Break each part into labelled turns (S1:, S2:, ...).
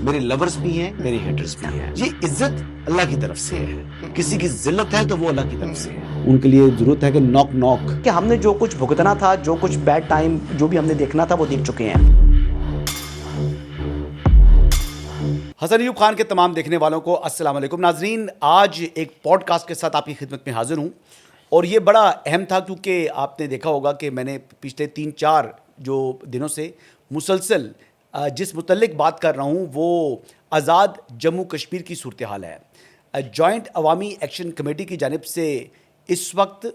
S1: میرے لورز بھی ہیں, میرے ہیٹرز بھی ہیں. یہ عزت اللہ کی طرف سے ہے, کسی کی ذلت ہے تو وہ اللہ کی طرف سے ہے. ان کے لیے ضرورت ہے کہ نوک نوک,
S2: کہ ہم نے جو کچھ بھگتنا تھا, جو کچھ بیڈ ٹائم جو بھی ہم نے دیکھنا تھا وہ دیکھ چکے ہیں.
S3: حسن ایوب خان کے تمام دیکھنے والوں کو السلام علیکم. ناظرین, آج ایک پوڈ کاسٹ کے ساتھ آپ کی خدمت میں حاضر ہوں, اور یہ بڑا اہم تھا کیونکہ آپ نے دیکھا ہوگا کہ میں نے پچھلے 3-4 جو دنوں سے مسلسل جس متعلق بات کر رہا ہوں وہ آزاد جموں کشمیر کی صورتحال ہے. جوائنٹ عوامی ایکشن کمیٹی کی جانب سے اس وقت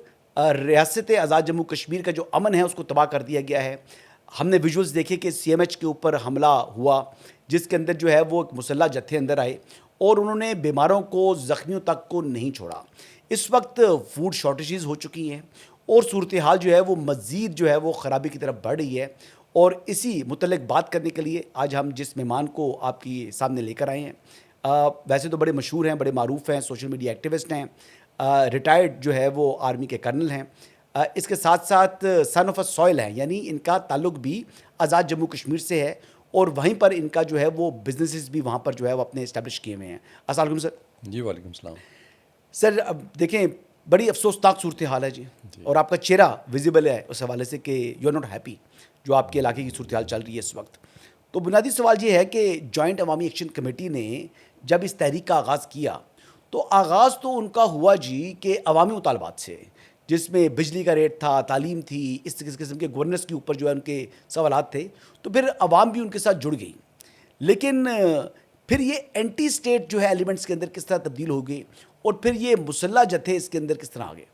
S3: ریاست آزاد جموں کشمیر کا جو امن ہے اس کو تباہ کر دیا گیا ہے. ہم نے ویژولز دیکھے کہ CMH کے اوپر حملہ ہوا, جس کے اندر جو ہے وہ ایک مسلح جتھے اندر آئے اور انہوں نے بیماروں کو, زخمیوں تک کو نہیں چھوڑا. اس وقت فوڈ شارٹیجز ہو چکی ہیں اور صورتحال جو ہے وہ مزید جو ہے وہ خرابی کی طرف بڑھ رہی ہے. اور اسی متعلق بات کرنے کے لیے آج ہم جس مہمان کو آپ کی سامنے لے کر آئے ہیں, ویسے تو بڑے مشہور ہیں, بڑے معروف ہیں, سوشل میڈیا ایکٹیوسٹ ہیں, ریٹائرڈ جو ہے وہ آرمی کے کرنل ہیں, اس کے ساتھ ساتھ سن آف اے سوئل ہیں, یعنی ان کا تعلق بھی آزاد جموں کشمیر سے ہے اور وہیں پر ان کا جو ہے وہ بزنسز بھی وہاں پر جو ہے وہ اپنے اسٹیبلش کیے ہوئے ہیں. السلام علیکم سر.
S4: جی وعلیکم السلام.
S3: سر اب دیکھیں بڑی افسوسناک صورتحال ہے جی, اور آپ کا چہرہ ویزیبل ہے اس حوالے سے کہ یو آر ناٹ ہیپی جو آپ کے علاقے کی صورتحال چل رہی ہے اس وقت. تو بنیادی سوال یہ ہے کہ جوائنٹ عوامی ایکشن کمیٹی نے جب اس تحریک کا آغاز کیا تو آغاز تو ان کا ہوا جی کہ عوامی مطالبات سے, جس میں بجلی کا ریٹ تھا, تعلیم تھی, اس قسم کے گورننس کے اوپر جو ہے ان کے سوالات تھے. تو پھر عوام بھی ان کے ساتھ جڑ گئی, لیکن پھر یہ اینٹی اسٹیٹ جو ہے ایلیمنٹس کے اندر کس طرح تبدیل ہو گئے اور پھر یہ مسلح جتھے اس کے اندر کس طرح آ گئے؟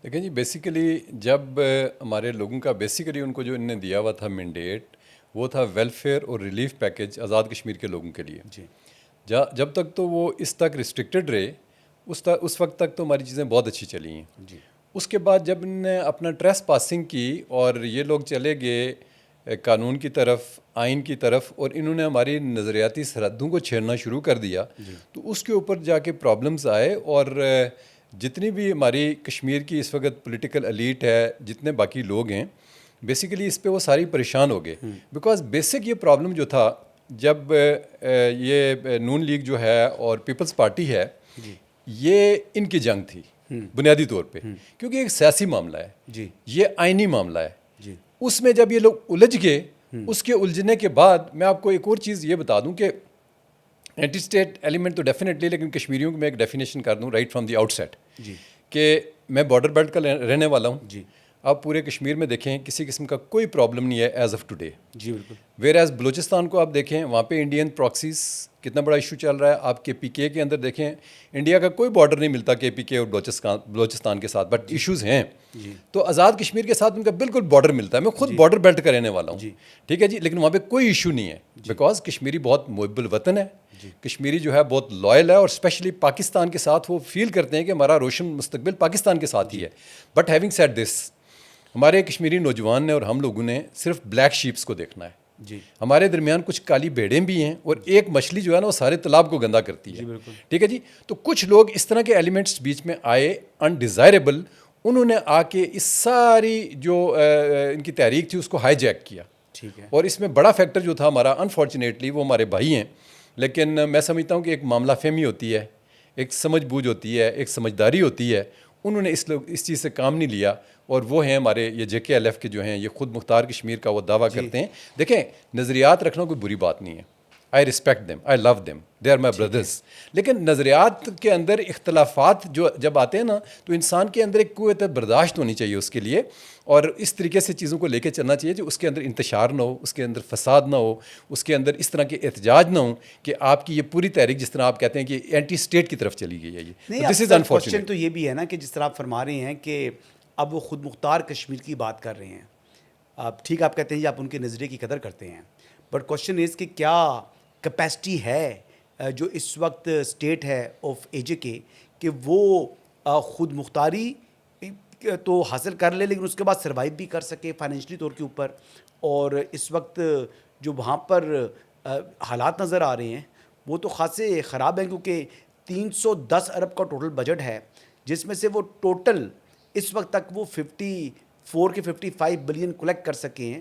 S4: دیکھیں جی, بیسیکلی جب ہمارے لوگوں کا بیسیکلی ان کو جو انہوں نے دیا ہوا تھا مینڈیٹ, وہ تھا ویلفیئر اور ریلیف پیکج آزاد کشمیر کے لوگوں کے لیے.
S3: جی,
S4: جب تک تو وہ اس تک ریسٹرکٹڈ رہے, اس وقت تک تو ہماری چیزیں بہت اچھی چلی ہیں.
S3: جی,
S4: اس کے بعد جب انہوں نے اپنا ٹریس پاسنگ کی اور یہ لوگ چلے گئے قانون کی طرف, آئین کی طرف, اور انہوں نے ہماری نظریاتی سرحدوں کو چھیڑنا شروع کر دیا, تو اس کے اوپر جا کے پرابلمز آئے. اور جتنی بھی ہماری کشمیر کی اس وقت پولیٹیکل ایلیٹ ہے, جتنے باقی لوگ ہیں, بیسیکلی اس پہ وہ ساری پریشان ہو گئے. بیکاز بیسک یہ پرابلم جو تھا, جب یہ نون لیگ جو ہے اور پیپلز پارٹی ہے, یہ ان کی جنگ تھی بنیادی طور پہ, کیونکہ ایک سیاسی معاملہ ہے,
S3: جی,
S4: یہ آئینی معاملہ ہے.
S3: جی,
S4: اس میں جب یہ لوگ الجھ گئے, اس کے الجھنے کے بعد میں آپ کو ایک اور چیز یہ بتا دوں کہ اینٹی اسٹیٹ ایلیمنٹ تو ڈیفینیٹلی, لیکن کشمیریوں کو میں ایک ڈیفینیشن کر دوں right from the outset,
S3: جی,
S4: کہ میں بارڈر بیلٹ کا رہنے والا ہوں.
S3: جی,
S4: آپ پورے کشمیر میں دیکھیں کسی قسم کا کوئی پرابلم نہیں ہے ایز آف ٹوڈے.
S3: جی, بالکل.
S4: ویئر ایز بلوچستان کو آپ دیکھیں, وہاں پہ انڈین پراکسیز کتنا بڑا ایشو چل رہا ہے. آپ KPK کے اندر دیکھیں, انڈیا کا کوئی بارڈر نہیں ملتا KPK اور بلوچستان کے ساتھ, بٹ ایشوز ہیں. تو آزاد کشمیر کے ساتھ ان کا بالکل بارڈر ملتا ہے. میں خود بارڈر بیلٹ کا رہنے والا ہوں, ٹھیک ہے جی, لیکن وہاں پہ کوئی ایشو نہیں ہے, بیکاز کشمیری بہت محب الوطن ہے. کشمیری جو ہے بہت لائل ہے, اور اسپیشلی پاکستان کے ساتھ وہ فیل کرتے ہیں کہ ہمارا روشن مستقبل پاکستان کے ساتھ ہی ہے. بٹ ہیونگ سیڈ دس, ہمارے کشمیری نوجوان نے اور ہم لوگوں نے صرف بلیک شیپس کو دیکھنا ہے.
S3: جی,
S4: ہمارے درمیان کچھ کالی بھیڑیں بھی ہیں, اور ایک مچھلی جو ہے نا وہ سارے تالاب کو گندا کرتی ہے. ٹھیک ہے جی. تو کچھ لوگ اس طرح کے ایلیمنٹس بیچ میں آئے انڈیزائربل, انہوں نے آ کے اس ساری جو ان کی تحریک تھی اس کو ہائی جیک کیا.
S3: ٹھیک ہے.
S4: اور اس میں بڑا فیکٹر جو تھا ہمارا, انفارچونیٹلی وہ ہمارے بھائی ہیں, لیکن میں سمجھتا ہوں کہ ایک معاملہ فہمی ہوتی ہے, ایک سمجھ بوجھ ہوتی ہے, ایک سمجھداری ہوتی ہے. انہوں نے اس چیز سے کام نہیں لیا, اور وہ ہیں ہمارے یہ JKLF کے جو ہیں, یہ خود مختار کشمیر کا وہ دعویٰ کرتے ہیں. دیکھیں, نظریات رکھنا کوئی بری بات نہیں ہے. I respect them, I love them, they are my brothers. لیکن نظریات کے اندر اختلافات جو جب آتے ہیں نا, تو انسان کے اندر ایک قوت برداشت ہونی چاہیے اس کے لیے, اور اس طریقے سے چیزوں کو لے کے چلنا چاہیے جو اس کے اندر انتشار نہ ہو, اس کے اندر فساد نہ ہو, اس کے اندر اس طرح کے احتجاج نہ ہوں کہ آپ کی یہ پوری تحریک جس طرح آپ کہتے ہیں کہ اینٹی اسٹیٹ کی طرف چلی گئی ہے. یہ دس از انفارچونیٹ.
S3: تو یہ بھی ہے نا کہ جس طرح آپ فرما رہے ہیں کہ اب وہ خود مختار کشمیر کی بات کر رہے ہیں. آپ ٹھیک آپ کہتے ہیں آپ ان کے نظریے کی قدر کرتے ہیں, بٹ کوشچن از کہ کیا کیپیسٹی ہے جو اس وقت اسٹیٹ ہے آف AJK کہ وہ خود مختاری تو حاصل کر لے, لیکن اس کے بعد سروائیو بھی کر سکے فائنینشلی طور کے اوپر. اور اس وقت جو وہاں پر حالات نظر آ رہے ہیں وہ تو خاصے خراب ہیں, کیونکہ 310 ارب کا ٹوٹل بجٹ ہے, جس میں سے وہ ٹوٹل اس وقت تک وہ 54 کے 55 بلین کلیکٹ کر سکے ہیں,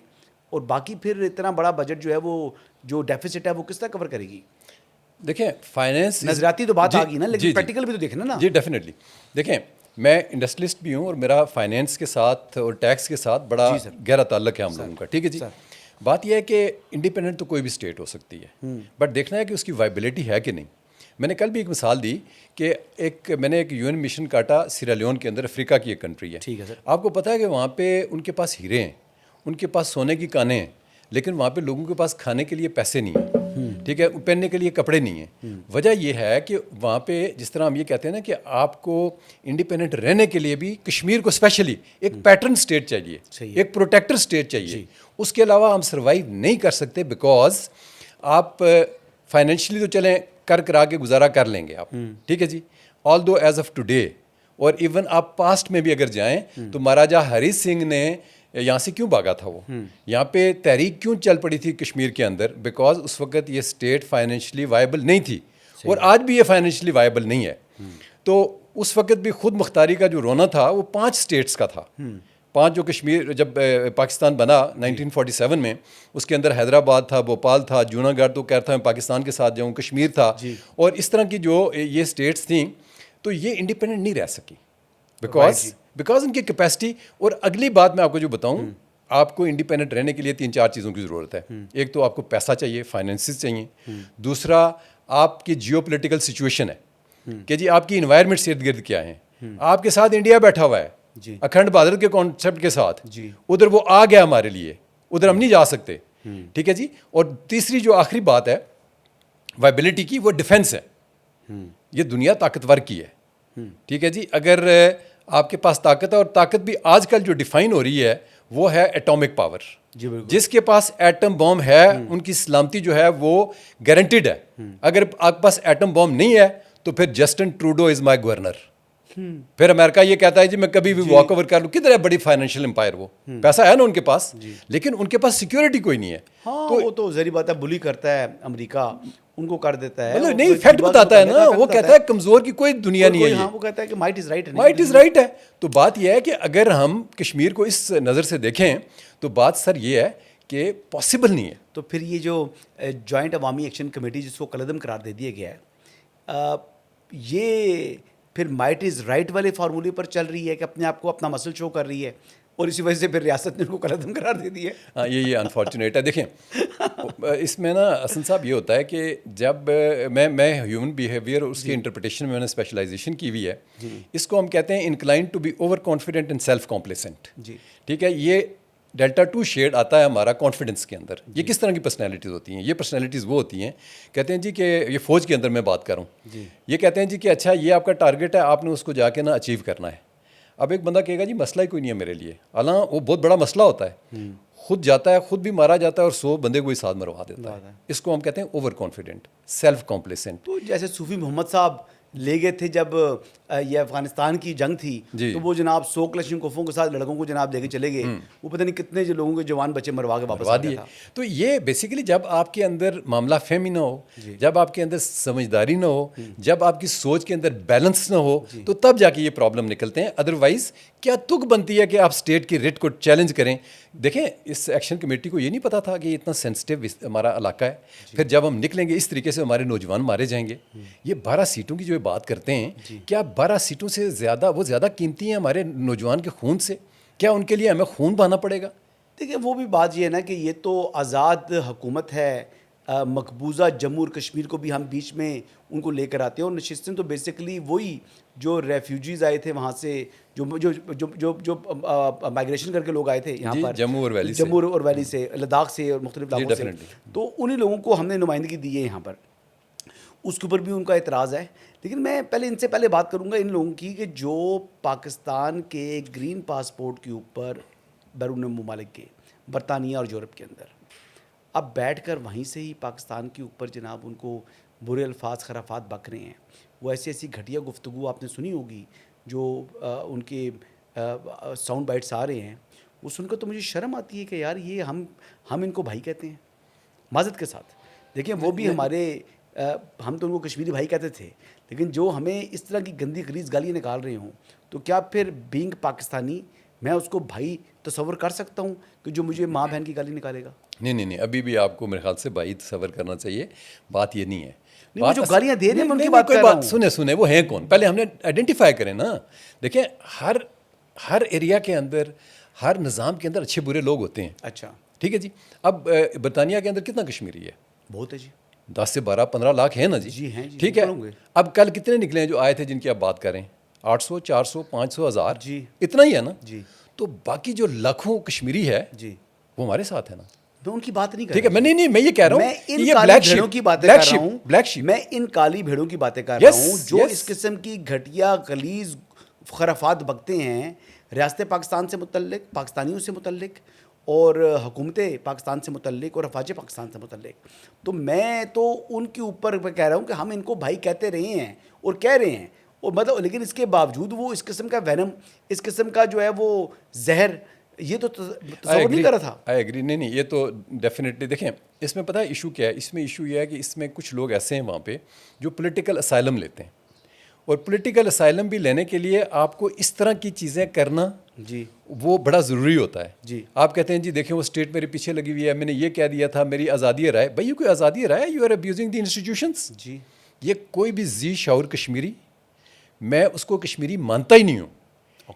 S3: اور باقی پھر اتنا بڑا بجٹ جو ہے وہ جو ڈیفیسٹ ہے وہ کس طرح کور کرے گی؟
S4: دیکھیں فائنینس
S3: نظریاتی تو بات آ گئی نا، لیکن پریکٹیکل بھی تو دیکھنا نا.
S4: جی ڈیفینیٹلی. دیکھیں میں انڈسٹریلسٹ بھی ہوں اور میرا فائنینس کے ساتھ اور ٹیکس کے ساتھ بڑا گہرا تعلق ہے ہم لوگوں کا. ٹھیک ہے جی. بات یہ ہے کہ انڈیپینڈنٹ تو کوئی بھی اسٹیٹ ہو سکتی ہے، بٹ دیکھنا ہے کہ اس کی وائبلٹی ہے کہ نہیں. میں نے کل بھی ایک مثال دی کہ میں نے ایک UN مشن کاٹا سیرا لیون کے اندر، افریقہ کی ایک کنٹری ہے.
S3: ٹھیک ہے سر.
S4: آپ کو پتہ ہے کہ وہاں پہ ان کے پاس ہیرے ہیں، ان کے پاس سونے کی کانیں ہیں، لیکن وہاں پہ لوگوں کے پاس کھانے کے لیے پیسے نہیں ہیں. ٹھیک ہے، پہننے کے لیے کپڑے نہیں ہیں. وجہ یہ ہے کہ وہاں پہ جس طرح ہم یہ کہتے ہیں نا کہ آپ کو انڈیپینڈنٹ رہنے کے لیے بھی کشمیر کو اسپیشلی ایک پیٹرن اسٹیٹ چاہیے، ایک پروٹیکٹر اسٹیٹ چاہیے. اس کے علاوہ ہم سروائیو نہیں کر سکتے، بیکاز آپ فائنینشلی تو چلیں کرا کے گزارا کر لیں گے آپ. ٹھیک ہے جی. آل دو ایز آف ٹوڈے اور ایون آپ پاسٹ میں بھی اگر جائیں تو مہاراجہ ہری سنگھ نے یہاں سے کیوں بھاگا تھا، وہ یہاں پہ تحریک کیوں چل پڑی تھی کشمیر کے اندر؟ بیکاز اس وقت یہ اسٹیٹ فائنینشلی وائبل نہیں تھی، اور آج بھی یہ فائنینشلی وائبل نہیں ہے. تو اس وقت بھی خود مختاری کا جو رونا تھا وہ 5 اسٹیٹس کا تھا. 5 جو کشمیر جب پاکستان بنا 1947 میں، اس کے اندر حیدرآباد تھا، بھوپال تھا، جوناگڑھ تو کہتا ہوں پاکستان کے ساتھ جاؤں، کشمیر تھا، اور اس طرح کی جو یہ اسٹیٹس تھیں. تو یہ انڈیپینڈنٹ نہیں رہ سکی بیکاز ان کی کیپیسٹی. اور اگلی بات میں آپ کو جو بتاؤں، آپ کو انڈیپینڈنٹ رہنے کے لیے 3-4 چیزوں کی ضرورت ہے. ایک تو آپ کو پیسہ چاہیے، فائنینسز چاہیے. دوسرا آپ کی جیو پولیٹیکل سچویشن ہے کہ جی آپ کی انوائرمنٹ سے ارد گرد کیا ہے. آپ کے ساتھ انڈیا بیٹھا ہوا ہے اکھنڈ بھارت کے کانسیپٹ کے ساتھ، ادھر وہ آ گیا ہمارے لیے، ادھر ہم نہیں جا سکتے. ٹھیک ہے جی. اور تیسری جو آخری بات ہے وائبلٹی کی، وہ ڈیفنس ہے. یہ دنیا طاقتور کی ہے. ٹھیک ہے جی. اگر آپ کے پاس طاقت ہے، اور طاقت بھی آج کل جو ڈیفائن ہو رہی ہے وہ ہے ایٹامک پاور. جس کے پاس ایٹم بم ہے ان کی سلامتی جو ہے وہ گارنٹیڈ ہے. اگر آپ کے پاس ایٹم بم نہیں ہے تو پھر جسٹن ٹروڈو از مائی گورنر. پھر امریکہ یہ کہتا ہے جی میں کبھی بھی واک اوور کر لوں. کدھر ہے بڑی فائنینشیل امپائر؟ وہ پیسہ ہے نا ان کے پاس، لیکن ان کے پاس سیکیورٹی کوئی نہیں ہے.
S3: ہاں وہ تو ظاہری بات ہے، بلی کرتا ہے امریکہ، ان کو کر دیتا ہے.
S4: مطلب نہیں، فیکٹ بتاتا ہے نا، وہ کہتا ہے کمزور کی کوئی دنیا نہیں ہے.
S3: ہاں وہ کہتا ہے کہ مائٹ از رائٹ ہے.
S4: مائٹ از رائٹ ہے. تو بات یہ ہے کہ اگر ہم کشمیر کو اس نظر سے دیکھیں تو بات سر یہ ہے کہ پاسبل نہیں ہے.
S3: تو پھر یہ جو جوائنٹ عوامی ایکشن کمیٹی جس کو کالعدم قرار دے دیا گیا ہے، یہ پھر مائٹ از رائٹ والے فارمولے پر چل رہی ہے کہ اپنے آپ کو اپنا مسل شو کر رہی ہے، اور اسی وجہ سے پھر ریاست نے ان کو کالعدم قرار دے دی ہے.
S4: ہاں یہ انفارچونیٹ ہے. دیکھیں اس میں نا حسن صاحب یہ ہوتا ہے کہ جب میں ہیومن بیہیویئر اس کی انٹرپریٹیشن میں نے اسپیشلائزیشن کی ہوئی ہے. اس کو ہم کہتے ہیں incline to be overconfident and self complacent. ٹھیک ہے. یہ ڈیلٹا 2 شیڈ آتا ہے ہمارا کانفیڈنس کے اندر. یہ کس طرح کی پرسنالٹیز ہوتی ہیں؟ یہ پرسنالٹیز وہ ہوتی ہیں، کہتے ہیں جی کہ یہ فوج کے اندر میں بات کروں، یہ کہتے ہیں جی کہ اچھا یہ آپ کا ٹارگیٹ ہے، آپ نے اس کو جا کے نا اچیو کرنا ہے. اب ایک بندہ کہے گا جی مسئلہ ہی کوئی نہیں ہے میرے لیے، حالانکہ وہ بہت بڑا مسئلہ ہوتا ہے. خود جاتا ہے، خود بھی مارا جاتا ہے، اور 100 بندے کو ہی ساتھ مروا دیتا ہے. اس کو ہم کہتے ہیں اوور کانفیڈنٹ، سیلف کمپلیسنٹ.
S3: تو جیسے صوفی محمد صاحب لے گئے تھے جب یہ افغانستان کی جنگ تھی، تو وہ جناب 100 کلشن کوفوں کے ساتھ لڑکوں کو جناب لے کے چلے گئے، وہ پتہ نہیں کتنے جو لوگوں کے جوان بچے مروا کے واپس آ گئے.
S4: تو یہ بیسیکلی جب آپ کے اندر معاملہ فہمی نہ ہو، جب آپ کے اندر سمجھداری نہ ہو، جب آپ کی سوچ کے اندر بیلنس نہ ہو، تو تب جا کے یہ پرابلم نکلتے ہیں. ادروائز کیا تک بنتی ہے کہ آپ اسٹیٹ کی ریٹ کو چیلنج کریں. دیکھیں اس ایکشن کمیٹی کو یہ نہیں پتا تھا کہ اتنا سینسٹیو ہمارا علاقہ ہے. پھر جب ہم نکلیں گے اس طریقے سے ہمارے نوجوان مارے جائیں گے. یہ 12 سیٹوں کی جو بات کرتے ہیں، کیا 12 سیٹوں سے زیادہ وہ زیادہ قیمتی ہیں ہمارے نوجوان کے خون سے؟ کیا ان کے لیے ہمیں خون بہانا پڑے گا؟
S3: دیکھیں وہ بھی بات یہ ہے نا کہ یہ تو آزاد حکومت ہے، مقبوضہ جموں اور کشمیر کو بھی ہم بیچ میں ان کو لے کر آتے ہیں، اور نشستیں تو بیسیکلی وہی جو ریفیوجیز آئے تھے وہاں سے، جو مائگریشن کر کے لوگ آئے تھے یہاں پر
S4: جموں اور ویلی
S3: سے، لداخ سے اور مختلف علاقوں سے، تو انہی لوگوں کو ہم نے نمائندگی دی ہے یہاں پر. اس کے اوپر بھی ان کا اعتراض ہے. لیکن میں ان سے پہلے بات کروں گا ان لوگوں کی کہ جو پاکستان کے گرین پاسپورٹ کے اوپر بیرون ممالک کے، برطانیہ اور یورپ کے اندر اب بیٹھ کر وہیں سے ہی پاکستان کے اوپر جناب ان کو برے الفاظ خرافات بک رہے ہیں. وہ ایسی گھٹیا گفتگو آپ نے سنی ہوگی جو ان کے ساؤنڈ بائٹس آ رہے ہیں، وہ سن کر تو مجھے شرم آتی ہے کہ یار یہ ہم ان کو بھائی کہتے ہیں معذرت کے ساتھ. دیکھیں وہ بھی ہمارے، ہم تو ان کو کشمیری بھائی کہتے تھے، لیکن جو ہمیں اس طرح کی گندی خلیز گالیاں نکال رہے ہوں، تو کیا پھر بینگ پاکستانی میں اس کو بھائی تصور کر سکتا ہوں کہ جو مجھے ماں بہن کی گالی نکالے گا؟
S4: نہیں، ابھی بھی آپ کو میرے خیال سے بھائی تصور کرنا چاہیے. بات یہ نہیں ہے.
S3: وہ جو گالیاں دے رہے ہیں میں ان کی بات کر رہا ہوں.
S4: سنیں وہ ہیں کون, پہلے ہم نے آئیڈینٹیفائی کریں نا. دیکھیں ہر ایریا کے اندر, ہر نظام کے اندر اچھے برے لوگ ہوتے ہیں.
S3: اچھا
S4: ٹھیک ہے جی. اب برطانیہ کے اندر کتنا کشمیری ہے؟
S3: بہت ہے جی.
S4: 10 سے 12-15 لاکھ ہیں نا جی.
S3: جی ہیں جی.
S4: ٹھیک ہے. اب کل کتنے نکلے ہیں جو آئے تھے جن کی آپ بات کریں؟ 800, 400, 500, 1000
S3: جی
S4: اتنا ہی ہے نا
S3: جی.
S4: تو باقی جو لاکھوں کشمیری ہے
S3: جی
S4: وہ ہمارے ساتھ ہے نا.
S3: میں ان کی بات نہیں کر
S4: ٹھیک ہے. نہیں میں یہ کہہ رہا ہوں,
S3: میں ان کالی بھیڑوں کی باتیں کر رہا ہوں. میں ان کالی بھیڑوں کی باتیں کر رہا ہوں جو اس قسم کی گھٹیا غلیظ خرافات بکتے ہیں ریاست پاکستان سے متعلق, پاکستانیوں سے متعلق, اور حکومت پاکستان سے متعلق, اور افواج پاکستان سے متعلق. تو میں تو ان کے اوپر کہہ رہا ہوں کہ ہم ان کو بھائی کہتے رہے ہیں اور کہہ رہے ہیں, اور مطلب لیکن اس کے باوجود وہ اس قسم کا وینم, اس قسم کا جو ہے وہ زہر, یہ تو تصور نہیں کر رہا تھا.
S4: I agree. نہیں یہ تو ڈیفینیٹلی. دیکھیں اس میں پتہ ہے ایشو کیا ہے. اس میں ایشو یہ ہے کہ اس میں کچھ لوگ ایسے ہیں وہاں پہ جو پولیٹیکل اسائلم لیتے ہیں, اور پولیٹیکل اسائلم بھی لینے کے لیے آپ کو اس طرح کی چیزیں کرنا
S3: جی
S4: وہ بڑا ضروری ہوتا ہے.
S3: جی
S4: آپ کہتے ہیں جی دیکھیں وہ اسٹیٹ میرے پیچھے لگی ہوئی ہے, میں نے یہ کہہ دیا تھا, میری آزادی رائے. بھائی یہ کوئی آزادی رائے؟ You are abusing the institutions.
S3: جی.
S4: یہ کوئی بھی ذی شعور کشمیری, میں اس کو کشمیری مانتا ہی نہیں ہوں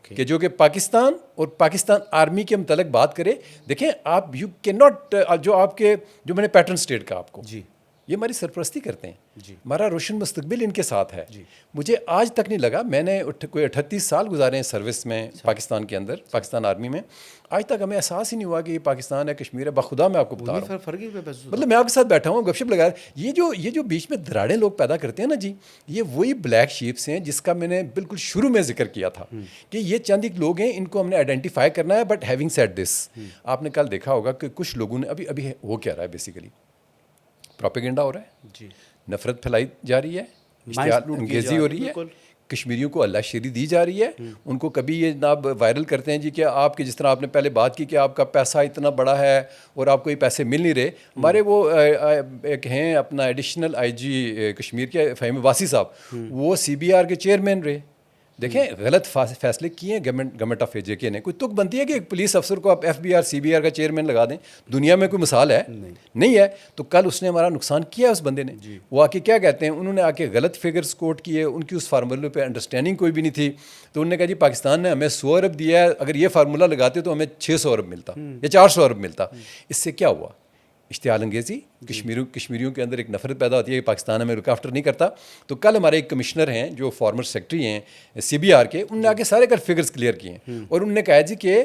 S4: کہ جو کہ پاکستان اور پاکستان آرمی کے متعلق بات کرے. دیکھیں آپ یو کین ناٹ, جو آپ کے جو میں نے پیٹرن اسٹیٹ کا آپ کو,
S3: جی
S4: یہ ہماری سرپرستی کرتے ہیں.
S3: جی.
S4: ہمارا روشن مستقبل ان کے ساتھ ہے.
S3: جی.
S4: مجھے آج تک نہیں لگا, میں نے کوئی 38 سال گزارے ہیں سروس میں پاکستان کے اندر, پاکستان آرمی میں, آج تک ہمیں احساس ہی نہیں ہوا کہ یہ پاکستان ہے, کشمیر ہے. بخدا میں آپ کو بتا رہا ہوں, مطلب میں آپ کے ساتھ بیٹھا ہوں, گپ شپ لگا رہا. یہ جو بیچ میں دراڑیں لوگ پیدا کرتے ہیں نا جی, یہ وہی بلیک شیپس ہیں جس کا میں نے بالکل شروع میں ذکر کیا تھا کہ یہ چند ایک لوگ ہیں, ان کو ہم نے آئیڈینٹیفائی کرنا ہے. بٹ ہیونگ سیڈ دس, آپ نے کل دیکھا ہوگا کہ کچھ لوگوں نے ابھی وہ کیا رہا ہے, بیسیکلی پروپیگنڈا ہو رہا ہے,
S3: جی,
S4: نفرت پھیلائی جا رہی ہے, اشتعال انگیزی ہو رہی ہے, کشمیریوں کو اللہ شیری دی جا رہی ہے. ان کو کبھی یہ جناب وائرل کرتے ہیں جی کہ آپ کے, جس طرح آپ نے پہلے بات کی کہ آپ کا پیسہ اتنا بڑا ہے اور آپ کو یہ پیسے مل نہیں رہے. ہمارے وہ ایک ہیں اپنا ایڈیشنل آئی جی کشمیر کے فہیم واسی صاحب, وہ CBR کے چیئرمین رہے. دیکھیں غلط فیصلے کیے ہیں گورنمنٹ آف AJ کے نے. کوئی تک بنتی ہے کہ ایک پولیس افسر کو آپ FBR CBR کا چیئرمین لگا دیں؟ دنیا میں کوئی مثال ہے؟ نہیں ہے. تو کل اس نے ہمارا نقصان کیا اس بندے نے. وہ آ کے کیا کہتے ہیں, انہوں نے آ کے غلط فگرز کوٹ کیے, ان کی اس فارمولے پہ انڈرسٹینڈنگ کوئی بھی نہیں تھی. تو انہوں نے کہا جی پاکستان نے ہمیں 100 ارب دیا ہے, اگر یہ فارمولہ لگاتے تو ہمیں 600 ارب ملتا یا 400 ارب ملتا. اس سے کیا ہوا؟ اشتعال انگیزی, کشمیریوں کے اندر ایک نفرت پیدا ہوتی ہے کہ پاکستان ہمیں لک آفٹر نہیں کرتا. تو کل ہمارے ایک کمشنر ہیں جو فارمر سیکرٹری ہیں CBR کے, انہوں نے آ کے سارے کل فگرز کلیئر کیے ہیں, اور انہوں نے کہا جی کہ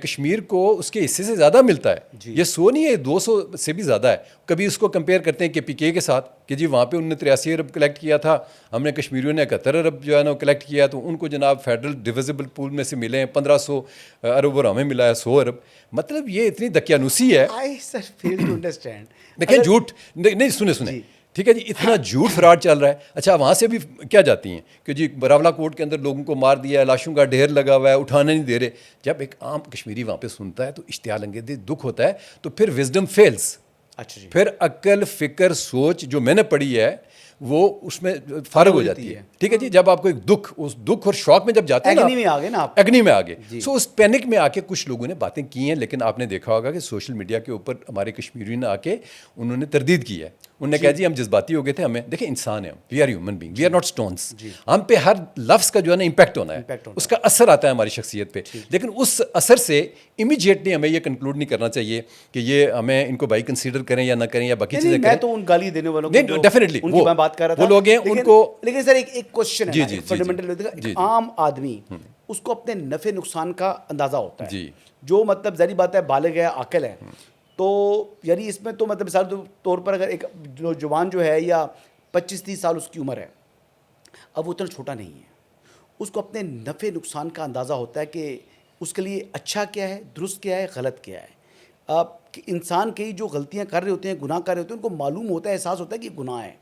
S4: کشمیر کو اس کے حصے سے زیادہ ملتا ہے. یہ 100 نہیں ہے, 200 سے بھی زیادہ ہے. کبھی اس کو کمپیئر کرتے ہیں KPK کے ساتھ کہ جی وہاں پہ انہوں نے 83 ارب کلیکٹ کیا تھا, ہم نے کشمیریوں نے 71 ارب جو ہے نا کلیکٹ کیا, تو ان کو جناب فیڈرل ڈویزیبل پول میں سے ملے ہیں 1500 ارب اور ہمیں ملا ہے 100 ارب. مطلب یہ اتنی دقیانوسی ہے. دیکھیں جھوٹ نہیں, سنیں ٹھیک ہے جی, اتنا جھوٹ فراڈ چل رہا ہے. اچھا وہاں سے بھی کیا جاتی ہیں کہ جی براولہ کوٹ کے اندر لوگوں کو مار دیا ہے, لاشوں کا ڈھیر لگا ہوا ہے, اٹھانے نہیں دے رہے. جب ایک عام کشمیری وہاں پہ سنتا ہے تو اشتعال انگیز دکھ ہوتا ہے, تو پھر وزڈم فیلز. اچھا, پھر عقل فکر سوچ جو میں نے پڑھی ہے وہ اس میں فارغ ہو جاتی ہے. ٹھیک ہے جی, جب آپ کو ایک دکھ, اس دکھ اور شوق میں جب جاتے ہیں ایگنی میں آگے, سو اس پینک میں آ کے کچھ لوگوں نے باتیں کی ہیں. لیکن آپ نے دیکھا ہوگا کہ سوشل میڈیا کے اوپر ہمارے کشمیریوں نے آ کے انہوں نے تردید کی ہے. انہوں نے کہا جی ہم جذباتی ہو گئے تھے, ہمیں دیکھیں انسان ہیں, we are human being, we are not stones. ہم پہ ہر لفظ کا جو ہے نا امپیکٹ ہونا ہے, اس کا اثر آتا ہے ہماری شخصیت پہ. لیکن اس اثر سے امیجیٹلی ہمیں یہ کنکلوڈ نہیں کرنا چاہیے کہ یہ ہمیں ان کو بھائی کنسیڈر کریں یا نہ کریں یا باقی چیزیں کریں.
S3: میں تو ان گالی دینے والوں کو
S4: ڈیفینیٹلی
S3: وہ بات کر رہا تھا,
S4: وہ لوگ ہیں ان کو.
S3: لیکن سر ایک کوشچن ہے فنڈامنٹل, عام آدمی اس کو اپنے نفع نقصان کا اندازہ ہوتا ہے, جو مطلب ظاہری بات ہے بالغ ہے, عاقل ہے. تو یعنی اس میں تو مطلب مثال کے طور پر اگر ایک جوان جو ہے یا 25-30 سال اس کی عمر ہے, اب وہ اتنا چھوٹا نہیں ہے, اس کو اپنے نفع نقصان کا اندازہ ہوتا ہے کہ اس کے لیے اچھا کیا ہے, درست کیا ہے, غلط کیا ہے. انسان کی جو غلطیاں کر رہے ہوتے ہیں, گناہ کر رہے ہوتے ہیں, ان کو معلوم ہوتا ہے, احساس ہوتا ہے کہ گناہ ہے,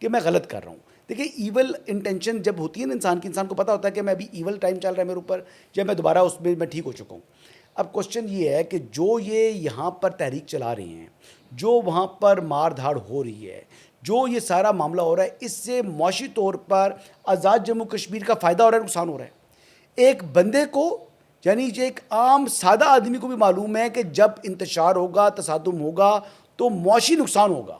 S3: کہ میں غلط کر رہا ہوں. دیکھیں ایول انٹینشن جب ہوتی ہے نا انسان کی, انسان کو پتہ ہوتا ہے کہ میں ابھی ایول ٹائم چل رہا ہے میرے اوپر, جب میں دوبارہ اس میں ٹھیک ہو چکا ہوں. اب کوشچن یہ ہے کہ جو یہ یہاں پر تحریک چلا رہے ہیں, جو وہاں پر مار دھاڑ ہو رہی ہے, جو یہ سارا معاملہ ہو رہا ہے, اس سے معاشی طور پر آزاد جموں کشمیر کا فائدہ ہو رہا ہے, نقصان ہو رہا ہے. ایک بندے کو یعنی یہ ایک عام سادہ آدمی کو بھی معلوم ہے کہ جب انتشار ہوگا، تصادم ہوگا تو معاشی نقصان ہوگا،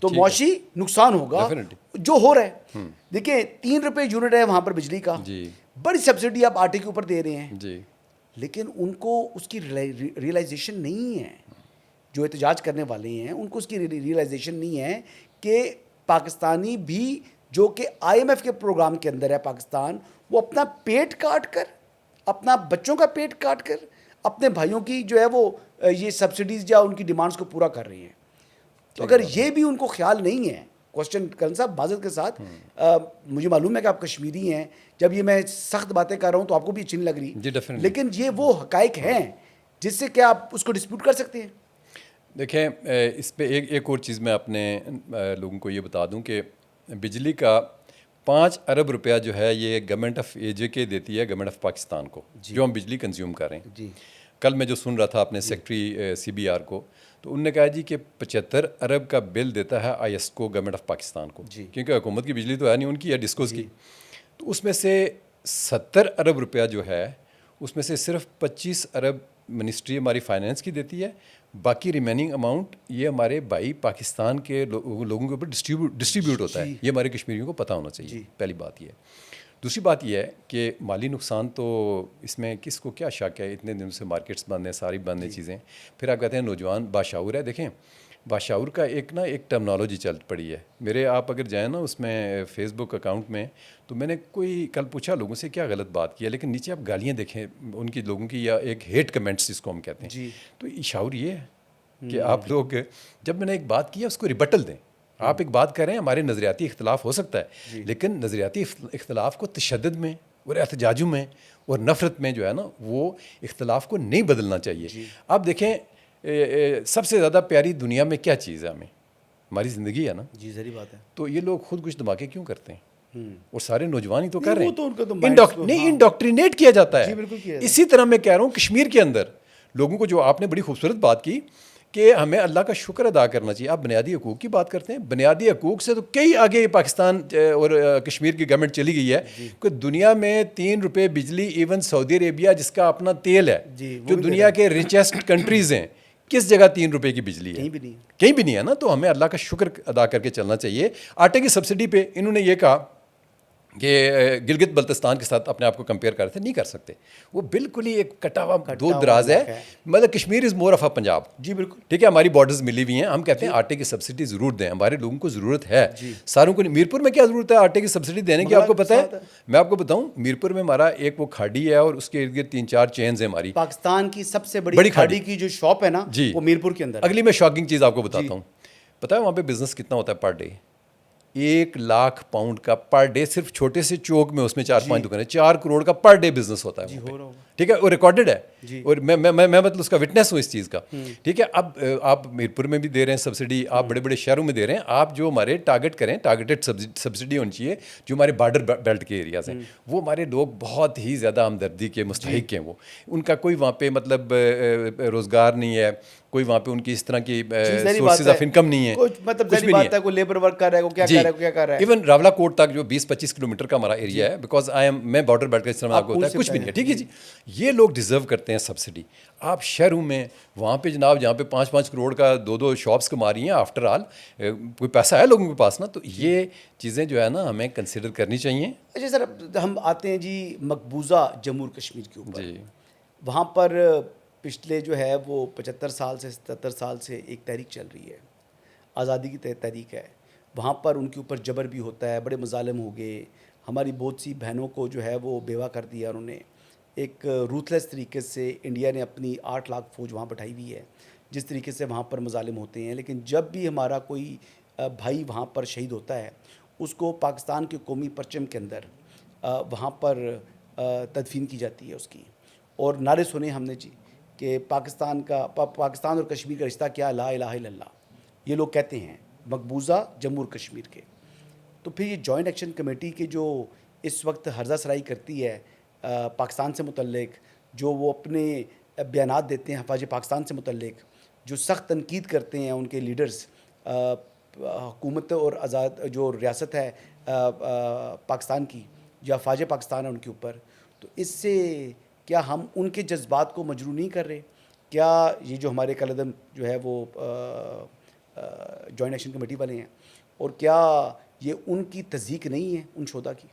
S3: تو معاشی نقصان ہوگا جو ہو رہا ہے. دیکھیں 3 روپے یونٹ ہے وہاں پر بجلی کا، بڑی سبسڈی آپ آٹے کے اوپر دے رہے ہیں، لیکن ان کو اس کی ریئلائزیشن نہیں ہے. جو احتجاج کرنے والے ہیں ان کو اس کی ریئلائزیشن نہیں ہے کہ پاکستانی بھی جو کہ IMF کے پروگرام کے اندر ہے پاکستان، وہ اپنا پیٹ کاٹ کر، اپنا بچوں کا پیٹ کاٹ کر اپنے بھائیوں کی جو ہے وہ یہ سبسڈیز یا ان کی ڈیمانڈز کو پورا کر رہی ہیں. تو اگر یہ بھی ان کو خیال نہیں ہے، کوشچن کرن صاحب معذرت کے ساتھ، مجھے معلوم ہے کہ آپ کشمیری ہیں، جب یہ میں سخت باتیں کر رہا ہوں تو آپ کو بھی اچھی نہیں لگ رہی، لیکن یہ وہ حقائق ہیں جس سے کیا آپ اس کو ڈسپیوٹ کر سکتے ہیں.
S4: دیکھیں اس پہ ایک اور چیز میں اپنے لوگوں کو یہ بتا دوں کہ بجلی کا 5 ارب روپیہ جو ہے یہ گورنمنٹ آف AJ دیتی ہے گورنمنٹ آف پاکستان کو، جو ہم بجلی کنزیوم کر رہے ہیں. کل میں جو سن رہا تھا اپنے سیکٹری CBR کو، تو انہوں نے کہا جی کہ 75 ارب کا بل دیتا ہے IS کو گورنمنٹ آف پاکستان کو، کیونکہ حکومت کی بجلی تو ہے نہیں، ان کی ہے ڈسکوز کی. تو اس میں سے 70 ارب روپیہ جو ہے اس میں سے صرف 25 ارب منسٹری ہماری فائنینس کی دیتی ہے، باقی ریمیننگ اماؤنٹ یہ ہمارے بھائی پاکستان کے لوگوں کے اوپر ڈسٹریبیوٹ ہوتا ہے. یہ ہمارے کشمیریوں کو پتہ ہونا چاہیے. پہلی بات یہ ہے. دوسری بات یہ ہے کہ مالی نقصان تو اس میں کس کو کیا شک ہے، اتنے دنوں سے مارکیٹس بند ہیں، ساری بند ہیں چیزیں. پھر آپ کہتے ہیں نوجوان باشعور ہے. دیکھیں باشعور کا ایک ٹرمنالوجی چل پڑی ہے. میرے آپ اگر جائیں نا اس میں فیس بک اکاؤنٹ میں، تو میں نے کوئی کل پوچھا لوگوں سے کیا غلط بات کیا، لیکن نیچے آپ گالیاں دیکھیں ان کی لوگوں کی، یا ایک ہیٹ کمنٹس جس کو ہم کہتے ہیں. تو شعور یہ ہے کہ آپ لوگ جب میں نے ایک بات کی ہے اس کو ریبٹل دیں. آپ ایک بات کر رہے ہیں، ہمارے نظریاتی اختلاف ہو سکتا ہے، لیکن نظریاتی اختلاف کو تشدد میں اور احتجاجوں میں اور نفرت میں جو ہے نا وہ اختلاف کو نہیں بدلنا چاہیے. آپ دیکھیں سب سے زیادہ پیاری دنیا میں کیا چیز ہے ہمیں؟ ہماری زندگی ہے نا.
S3: جی ظاہری بات ہے.
S4: تو یہ لوگ خود کچھ دھماکے کیوں کرتے ہیں؟ اور سارے نوجوان ہی تو کر رہے ہیں. انڈوکٹرینیٹ کیا جاتا ہے. اسی طرح میں کہہ رہا ہوں کشمیر کے اندر لوگوں کو، جو آپ نے بڑی خوبصورت بات کی کہ ہمیں اللہ کا شکر ادا کرنا چاہیے. آپ بنیادی حقوق کی بات کرتے ہیں، بنیادی حقوق سے تو کئی آگے پاکستان اور کشمیر کی گورنمنٹ چلی گئی ہے کہ دنیا میں 3 روپے بجلی، ایون سعودی عربیہ جس کا اپنا تیل ہے، جو دنیا کے ریچسٹ کنٹریز ہیں، کس جگہ 3 روپے کی بجلی ہے؟ کہیں بھی نہیں ہے نا. تو ہمیں اللہ کا شکر ادا کر کے چلنا چاہیے. آٹے کی سبسڈی پہ انہوں نے یہ کہا کہ گلگت بلتستان کے ساتھ اپنے آپ کو کمپیئر کرتے نہیں کر سکتے. وہ بالکل ہی ایک کٹا ہوا دور دراز ہے. مطلب کشمیر از مور آف اے پنجاب.
S3: جی بالکل
S4: ٹھیک ہے. ہماری بارڈرز ملی ہوئی ہیں. ہم کہتے ہیں آٹے کی سبسڈی ضرور دیں، ہمارے لوگوں کو ضرورت ہے. ساروں کو. میرپور میں کیا ضرورت ہے آٹے کی سبسڈی دینے کی؟ آپ کو پتہ ہے؟ میں آپ کو بتاؤں، میرپور میں ہمارا ایک وہ کھاڑی ہے اور اس کے ارد گرد 3-4 چینز ہیں ہماری.
S3: پاکستان کی سب سے بڑی کھاڑی کی جو شاپ ہے نا وہ میرپور کے اندر.
S4: اگلی میں شاکنگ چیز آپ کو بتاتا ہوں. پتہ ہے وہاں پہ بزنس کتنا ہوتا ہے پر ڈے؟ 1 لاکھ پاؤنڈ کا پر ڈے. صرف چھوٹے سے چوک میں اس میں 4-5 دکانیں، 4 کروڑ کا پر ڈے بزنس ہوتا ہے. ٹھیک ہے. اور ریکارڈڈ ہے، اور میں مطلب اس کا وٹنس ہوں اس چیز کا. ٹھیک ہے. اب آپ میرپور میں بھی دے رہے ہیں سبسڈی، آپ بڑے بڑے شہروں میں دے رہے ہیں. آپ جو ہمارے ٹارگٹ کریں، ٹارگیٹڈ سبسڈی ہونی چاہیے. جو ہمارے بارڈر بیلٹ کے ایریاز ہیں، وہ ہمارے لوگ بہت ہی زیادہ ہمدردی کے مستحق ہیں. وہ ان کا کوئی وہاں پہ مطلب روزگار نہیں ہے، کوئی وہاں پہ ان کی اس طرح کی سورسز آف انکم نہیں ہے،
S3: مطلب ظاہری بات ہے کوئی لیبر ورک کر رہا ہے، کوئی کیا کر رہا ہے.
S4: ایون راولا کوٹ تک جو 20-25 کلومیٹر کا ہمارا ایریا ہے، بیکاز میں بارڈر بیلٹ کا اس طرح آپ کو ہوتا ہے، کچھ بھی نہیں ہے. ٹھیک ہے جی. یہ لوگ ڈیزرو کرتے ہیں سبسڈی. آپ شہروں میں وہاں پہ جناب جہاں پہ 5-5 کروڑ کا 2 شاپس کما رہی ہیں، آفٹر آل کوئی پیسہ ہے لوگوں کے پاس نا. تو یہ چیزیں جو ہے نا ہمیں کنسیڈر کرنی چاہیے.
S3: اچھا سر، ہم آتے ہیں جی مقبوضہ جموں کشمیر کے اوپر. وہاں پر پچھلے جو ہے وہ 75 سال سے 77 سال سے ایک تحریک چل رہی ہے، آزادی کی تحریک ہے. وہاں پر ان کے اوپر جبر بھی ہوتا ہے، بڑے مظالم ہو گئے. ہماری بہت سی بہنوں کو جو ہے وہ بیوہ کر دیا انہوں نے. ایک روتھلیس طریقے سے انڈیا نے اپنی 8 لاکھ فوج وہاں بٹھائی ہوئی ہے. جس طریقے سے وہاں پر مظالم ہوتے ہیں، لیکن جب بھی ہمارا کوئی بھائی وہاں پر شہید ہوتا ہے، اس کو پاکستان کے قومی پرچم کے اندر وہاں پر تدفین کی جاتی ہے اس کی. اور نعرے سنے ہم نے جی کہ پاکستان اور کشمیر کا رشتہ کیا، لا الہ الا اللہ. یہ لوگ کہتے ہیں مقبوضہ جموں اور کشمیر کے. تو پھر یہ جوائنٹ ایکشن کمیٹی کے جو اس وقت ہرزہ سرائی کرتی ہے پاکستان سے متعلق، جو وہ اپنے بیانات دیتے ہیں حفاظ پاکستان سے متعلق، جو سخت تنقید کرتے ہیں ان کے لیڈرز، حکومت اور آزاد جو ریاست ہے پاکستان کی، جو افواج پاکستان ہے ان کے اوپر، تو اس سے کیا ہم ان کے جذبات کو مجروح نہیں کر رہے؟ کیا یہ جو ہمارے کالعدم جو ہے وہ جوائنٹ ایکشن کمیٹی والے ہیں، اور کیا یہ ان کی تصدیق نہیں ہے ان شہداء کی؟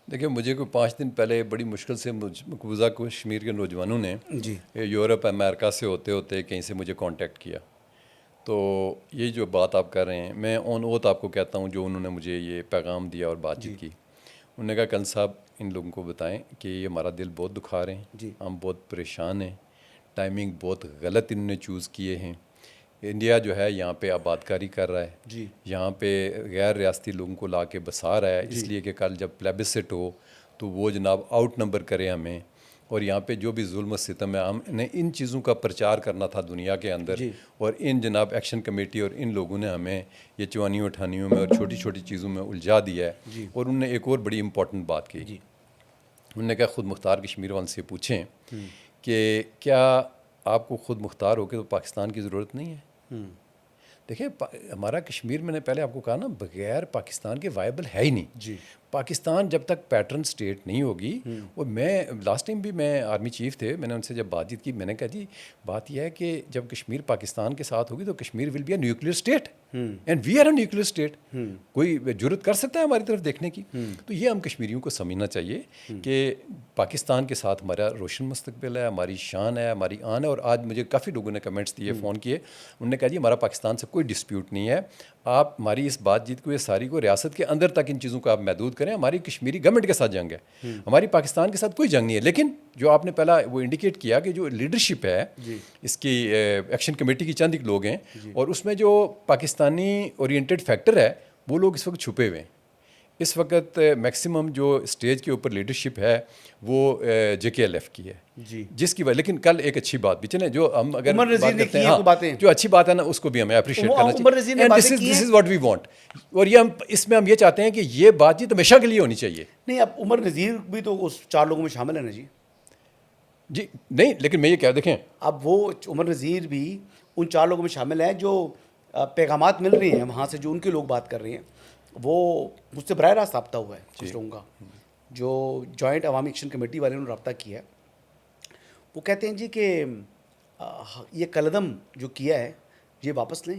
S4: دیکھیں مجھے کوئی 5 دن پہلے بڑی مشکل سے مقبوضہ کشمیر کے نوجوانوں نے
S3: جی
S4: یورپ امریکہ سے ہوتے ہوتے کہیں سے مجھے کانٹیکٹ کیا. تو یہ جو بات آپ کر رہے ہیں میں آن اوتھ آپ کو کہتا ہوں جو انہوں نے مجھے یہ پیغام دیا اور بات چیت کی. انہوں نے کہا کنل صاحب ان لوگوں کو بتائیں کہ یہ ہمارا دل بہت دکھا رہے ہیں، ہم بہت پریشان ہیں، ٹائمنگ بہت غلط انہوں نے چوز کیے ہیں. انڈیا جو ہے یہاں پہ آباد کاری کر رہا ہے، یہاں پہ غیر ریاستی لوگوں کو لا کے بسا رہا ہے، اس لیے کہ کل جب پلیبسٹ ہو تو وہ جناب آؤٹ نمبر کرے ہمیں. اور یہاں پہ جو بھی ظلم و ستم ہے ہم نے ان چیزوں کا پرچار کرنا تھا دنیا کے اندر، اور ان جناب ایکشن کمیٹی اور ان لوگوں نے ہمیں یہ چوانیوں اٹھانیوں میں اور چھوٹی چھوٹی چیزوں میں الجھا دیا ہے. اور انہوں نے ایک اور بڑی امپورٹنٹ بات کی، انہوں نے کہا خود مختار کشمیر والوں سے پوچھیں کہ کیا آپ کو خود مختار ہو کے تو پاکستان کی ضرورت نہیں ہے؟ دیکھیں ہمارا کشمیر میں نے پہلے آپ کو کہا نا بغیر پاکستان کے وائبل ہے ہی نہیں. پاکستان جب تک پیٹرن سٹیٹ نہیں ہوگی، اور میں لاسٹ ٹائم بھی میں آرمی چیف تھے، میں نے ان سے جب بات چیت کی میں نے کہا جی بات یہ ہے کہ جب کشمیر پاکستان کے ساتھ ہوگی تو Kashmir will be a nuclear state and we are a nuclear state. کوئی جرت کر سکتا ہے ہماری طرف دیکھنے کی؟ تو یہ ہم کشمیریوں کو سمجھنا چاہیے کہ پاکستان کے ساتھ ہمارا روشن مستقبل ہے، ہماری شان ہے، ہماری آن ہے. اور آج مجھے کافی لوگوں نے کمنٹس دیے، فون کیے، انہوں نے کہا جی ہمارا پاکستان سے کوئی ڈسپیوٹ نہیں ہے، آپ ہماری اس بات چیت کو یہ ساری کو ریاست کے اندر تک ان چیزوں کو آپ محدود کریں. ہماری کشمیری گورنمنٹ کے ساتھ جنگ ہے، ہماری پاکستان کے ساتھ کوئی جنگ نہیں ہے. لیکن جو آپ نے پہلا وہ انڈیکیٹ کیا کہ جو لیڈرشپ ہے اس کی ایکشن کمیٹی کی چند ایک لوگ ہیں، اور اس میں جو پاکستانی اورینٹڈ فیکٹر ہے وہ لوگ اس وقت چھپے ہوئے ہیں. اس وقت میکسیمم جو اسٹیج کے اوپر لیڈرشپ ہے وہ جے کے ایل ایف کی ہے، جس کی وجہ. لیکن کل ایک اچھی بات بھی چلیں جو ہم اگر بات کرتے ہیں جو اچھی بات ہے نا اس کو بھی ہمیں اپریشیٹ کرنا چاہیے. دس از واٹ وی وانٹ. اور یہ ہم اس میں ہم یہ چاہتے ہیں کہ یہ بات چیت ہمیشہ کے لیے ہونی چاہیے.
S3: نہیں اب عمر نذیر بھی تو اس 4 لوگوں میں شامل ہے نا
S4: جی نہیں لیکن میں یہ کہہ دیکھیں
S3: اب وہ عمر نذیر بھی ان 4 لوگوں میں شامل ہیں جو پیغامات مل رہے ہیں وہاں سے، جو ان کے لوگ بات کر رہے ہیں وہ مجھ سے براہ راست رابطہ ہوا ہے کچھ لوگوں کا جو جوائنٹ عوامی ایکشن کمیٹی والے نے رابطہ کیا ہے. وہ کہتے ہیں جی کہ یہ کالعدم جو کیا ہے یہ واپس لیں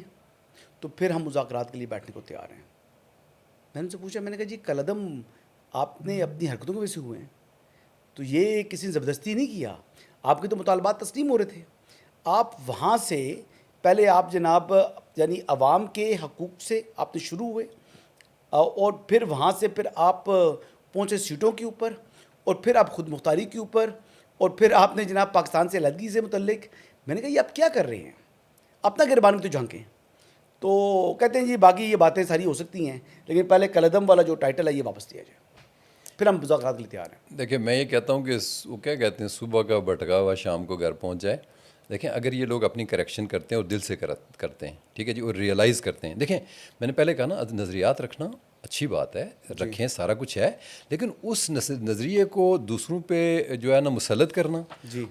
S3: تو پھر ہم مذاکرات کے لیے بیٹھنے کو تیار ہیں. میں نے ان سے پوچھا، میں نے کہا جی کالعدم آپ نے اپنی حرکتوں کی وجہ سے ہوئے ہیں، تو یہ کسی نے زبردستی نہیں کیا، آپ کے تو مطالبات تسلیم ہو رہے تھے. آپ وہاں سے پہلے آپ جناب یعنی عوام کے حقوق سے آپ نے شروع ہوئے، اور پھر وہاں سے پھر آپ پہنچے سیٹوں کے اوپر، اور پھر آپ خود مختاری کے اوپر، اور پھر آپ نے جناب پاکستان سے علیحدگی سے متعلق. میں نے کہا یہ آپ کیا کر رہے ہیں؟ اپنا گربان میں تو جھانکیں. تو کہتے ہیں جی باقی یہ باتیں ساری ہو سکتی ہیں لیکن پہلے کالعدم والا جو ٹائٹل ہے یہ واپس دیا جائے، پھر ہم مذاکرات کے لیے تیار ہیں.
S4: دیکھیں میں یہ کہتا ہوں کہ وہ کیا کہتے ہیں صبح کا بھٹکا ہوا شام کو گھر پہنچ جائے. دیکھیں اگر یہ لوگ اپنی کریکشن کرتے ہیں اور دل سے کرتے ہیں، ٹھیک ہے جی، اور ریئلائز کرتے ہیں. دیکھیں میں نے پہلے کہا نا نظریات رکھنا اچھی بات ہے، رکھیں سارا کچھ ہے، لیکن اس نظریے کو دوسروں پہ جو ہے نا مسلط کرنا،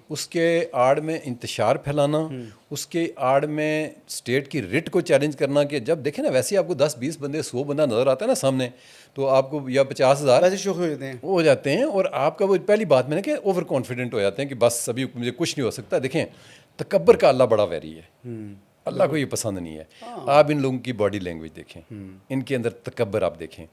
S4: اس کے آڑ میں انتشار پھیلانا، اس کے آڑ میں اسٹیٹ کی رٹ کو چیلنج کرنا. کہ جب دیکھیں نا ویسے آپ کو 10-20 بندے 100 بندہ نظر آتا ہے نا سامنے، تو آپ کو یا 50,000
S3: ویسے شوق ہو جاتے ہیں
S4: ہو جاتے ہیں، اور آپ کا وہ پہلی بات میں نے کہ اوور کانفیڈنٹ ہو جاتے ہیں کہ بس ابھی مجھے کچھ نہیں ہو سکتا. دیکھیں تکبر کا اللہ بڑا ویری ہے، اللہ کو یہ پسند نہیں ہے. آپ ان لوگوں کی باڈی لینگویج دیکھیں، ان کے اندر تکبر آپ دیکھیں.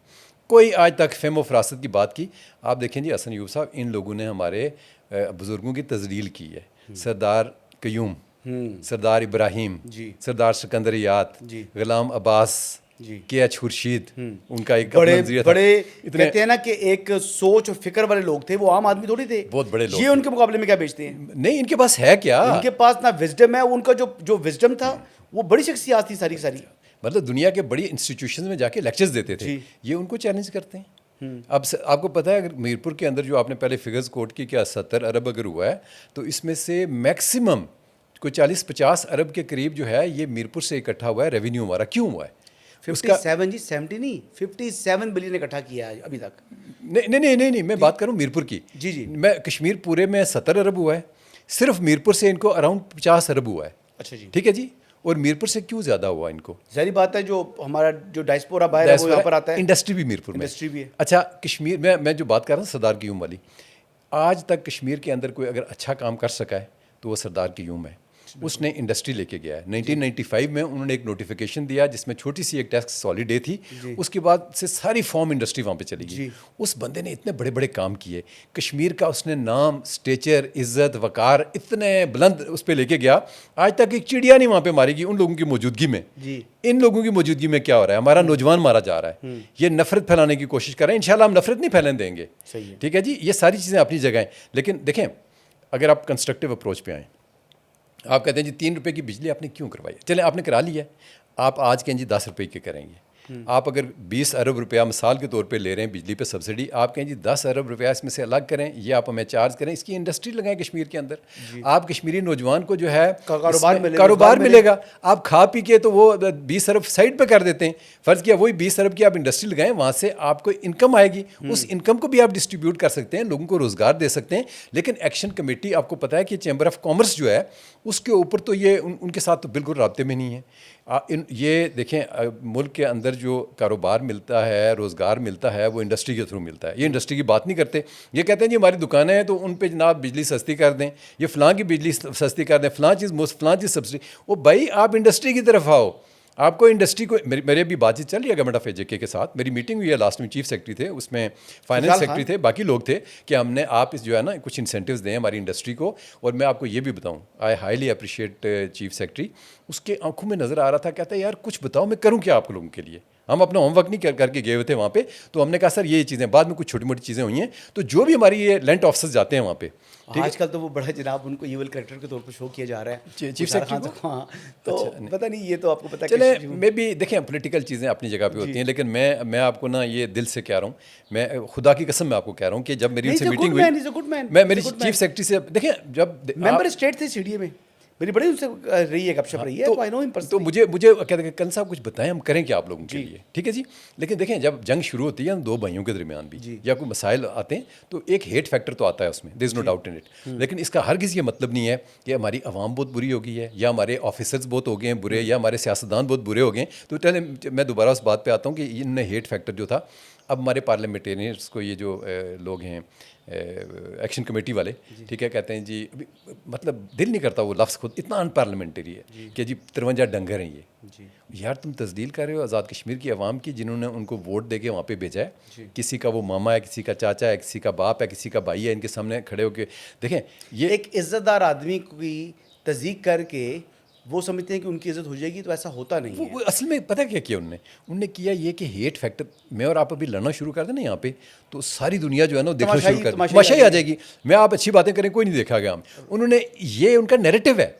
S4: کوئی آج تک فہم و فراست کی بات کی آپ دیکھیں جی حسن ایوب صاحب، ان لوگوں نے ہمارے بزرگوں کی تذلیل کی ہے. سردار قیوم، سردار ابراہیم، سردار سکندریات، غلام عباس، کے ایچ خورشید، ان کا ایک
S3: بڑے کہتے ہیں نا کہ ایک سوچ اور فکر والے لوگ تھے، وہ عام آدمی تھوڑی تھے،
S4: بہت بڑے لوگ.
S3: یہ ان کے مقابلے میں کیا بیچتے ہیں؟
S4: نہیں ان کے پاس ہے کیا؟
S3: ان کے پاس نہ وزڈم ہے، ان کا جو وزڈم تھا وہ بڑی شخصیات تھی ساری ساری.
S4: مطلب دنیا کے بڑی انسٹیٹیوشنز میں جا کے لیکچرز دیتے تھے، یہ ان کو چیلنج کرتے ہیں. اب آپ کو پتہ ہے اگر میرپور کے اندر جو آپ نے پہلے فگرز کوٹ کی کیا 70 ارب اگر ہوا ہے تو اس میں سے میکسیمم کوئی 40-50 ارب کے قریب جو ہے یہ میرپور سے اکٹھا ہوا ہے ریونیو ہمارا. کیوں ہوا ہے؟
S3: 57 جی 70 نہیں 57 بلین اکٹھا کیا ہے ابھی تک.
S4: نہیں میں بات کروں میرپور کی.
S3: جی
S4: میں کشمیر پورے میں 70 ارب ہوا ہے، صرف میرپور سے ان کو اراؤنڈ 50 ارب ہوا ہے.
S3: اچھا جی
S4: ٹھیک ہے جی. اور میرپور سے کیوں زیادہ ہوا ان کو؟
S3: ظاہری بات ہے جو ہمارا جو ڈائسپورا باہر ہے وہ یہاں پر آتا ہے.
S4: انڈسٹری بھی میرپور میں.
S3: انڈسٹری بھی ہے.
S4: اچھا کشمیر میں جو بات کر رہا ہوں سردار قیوم والی، آج تک کشمیر کے اندر کوئی اگر اچھا کام کر سکا ہے تو وہ سردار قیوم ہے. اس نے انڈسٹری لے کے گیا ہے. 1995 میں انہوں نے ایک نوٹیفیکیشن دیا جس میں چھوٹی سی ایک ٹیکس ہالیڈے تھی. اس کے بعد سے ساری فارم انڈسٹری وہاں پہ چلی گئی. اس بندے نے اتنے بڑے بڑے کام کیے. کشمیر کا اس نے نام, اسٹیچر, عزت, وقار اتنے بلند اس پہ لے کے گیا. آج تک ایک چڑیا نہیں وہاں پہ ماری گئی ان لوگوں کی موجودگی میں. ان لوگوں کی موجودگی میں کیا ہو رہا ہے؟ ہمارا نوجوان مارا جا رہا ہے. یہ نفرت پھیلانے کی کوشش کر رہے ہیں. انشاءاللہ ہم نفرت نہیں پھیلنے دیں گے. ٹھیک ہے جی, یہ ساری چیزیں اپنی جگہ ہیں. لیکن دیکھیں, اگر آپ کنسٹرکٹیو اپروچ پہ آئیں, آپ کہتے ہیں جی 3 روپے کی بجلی آپ نے کیوں کروائی؟ چلیں آپ نے کرا لی ہے, آپ آج کہیں جی 10 روپے کے کریں گے. آپ اگر 20 ارب روپیہ مثال کے طور پہ لے رہے ہیں بجلی پہ سبسڈی, آپ کہیں جی 10 ارب روپیہ اس میں سے الگ کریں, یہ آپ ہمیں چارج کریں, اس کی انڈسٹری لگائیں کشمیر کے اندر. آپ کشمیری نوجوان کو جو ہے کاروبار ملے گا. آپ کھا پی کے تو وہ 20 ارب سائڈ پہ کر دیتے ہیں. فرض کیا وہی 20 ارب کی آپ انڈسٹری لگائیں, وہاں سے آپ کو انکم آئے گی. اس انکم کو بھی آپ ڈسٹریبیوٹ کر سکتے ہیں, لوگوں کو روزگار دے سکتے ہیں. لیکن ایکشن کمیٹی, آپ کو پتہ ہے کہ چیمبر آف کامرس جو ہے اس کے اوپر تو یہ ان کے ساتھ تو بالکل رابطے میں نہیں ہے. یہ دیکھیں, ملک کے اندر جو کاروبار ملتا ہے, روزگار ملتا ہے, وہ انڈسٹری کے تھرو ملتا ہے. یہ انڈسٹری کی بات نہیں کرتے. یہ کہتے ہیں جی ہماری دکانیں ہیں تو ان پہ جناب بجلی سستی کر دیں, یہ فلاں کی بجلی سستی کر دیں, فلاں چیز سبسڈی. وہ بھائی آپ انڈسٹری کی طرف آؤ. آپ کو انڈسٹری کو, میرے بھی بات چیت چل رہی ہے گورنمنٹ آف ایجے کے ساتھ. میری میٹنگ ہوئی ہے لاسٹ میں, چیف سیکرٹری تھے, اس میں فائنانس سیکرٹری تھے, باقی لوگ تھے, کہ ہم نے آپ جو ہے نا کچھ انسینٹیوز دیں ہماری انڈسٹری کو. اور میں آپ کو یہ بھی بتاؤں, I highly appreciate chief secretary. اس کے آنکھوں میں نظر آ رہا تھا, کہتا ہے یار کچھ بتاؤ, میں کروں کیا آپ لوگوں کے لیے. ہم اپنا ہوم ورک نہیں کر کے گئے ہوئے تھے وہاں پہ. تو ہم نے کہا سر یہ چیزیں, بعد میں کچھ چھوٹی موٹی چیزیں ہوئی ہیں. تو جو بھی ہماری یہ لینڈ آفیسرز جاتے ہیں وہاں پہ,
S3: آج کل تو وہ بڑا جناب ان کو ایول کریکٹر کے طور پر شو کیا جا رہا ہے
S4: چیف سیکرٹری کو.
S3: ہاں, تو پتہ نہیں, یہ تو آپ کو پتہ ہے.
S4: چلے میں بھی دیکھیں پولیٹیکل چیزیں اپنی جگہ پہ ہوتی ہیں, لیکن میں آپ کو نا یہ دل سے کہہ رہا ہوں, میں خدا کی قسم میں آپ کو کہہ رہا ہوں کہ جب میری ان سے میٹنگ ہوئی, میں میری چیف سیکرٹری سے, دیکھیں جب
S3: ممبر اسٹیٹ تھے سی ڈی اے میں, میری بڑی ان سے رہی ہے گپ شپ رہی ہے,
S4: تو مجھے کہتے ہیں کل صاحب کچھ بتائیں, ہم کریں کیا آپ لوگوں کے لیے. ٹھیک ہے جی. لیکن دیکھیں جب جنگ شروع ہوتی ہے دو بھائیوں کے درمیان بھی, یا کوئی مسائل آتے ہیں, تو ایک ہیٹ فیکٹر تو آتا ہے اس میں, دیر از نو ڈاؤٹ ان اٹ. لیکن اس کا ہرگز یہ مطلب نہیں ہے کہ ہماری عوام بہت بری ہو گئی ہے, یا ہمارے آفیسرز بہت ہو گئے ہیں برے, یا ہمارے سیاستدان بہت برے ہو گئے ہیں. تو میں دوبارہ اس بات پہ آتا ہوں کہ ان نے ہیٹ فیکٹر جو تھا, اب ہمارے پارلیمنٹیرینس کو, یہ جو لوگ ہیں ایکشن کمیٹی والے, ٹھیک ہے, کہتے ہیں جی مطلب دل نہیں کرتا وہ لفظ خود, اتنا ان پارلیمنٹری ہے کہ جی 53 ڈنگر ہیں یہ. یار تم تزلیل کر رہے ہو آزاد کشمیر کی عوام کی, جنہوں نے ان کو ووٹ دے کے وہاں پہ بھیجا ہے. کسی کا وہ ماما ہے, کسی کا چاچا ہے, کسی کا باپ ہے, کسی کا بھائی ہے, ان کے سامنے کھڑے ہو کے دیکھیں. یہ
S3: ایک عزت دار آدمی کی تصدیق کر کے وہ سمجھتے ہیں کہ ان کی عزت ہو جائے گی, تو ایسا ہوتا نہیں ہے.
S4: وہ اصل میں پتہ کیا کیا انہوں نے کیا یہ کہ ہیٹ فیکٹر, میں اور آپ ابھی لڑنا شروع کر دیں نا یہاں پہ, تو ساری دنیا جو ہے نا دیکھنا شروع کر, تماشا ہی آ جائے گی. میں آپ اچھی باتیں کریں, کوئی نہیں دیکھا گیا. انہوں نے, یہ ان کا نیریٹو ہے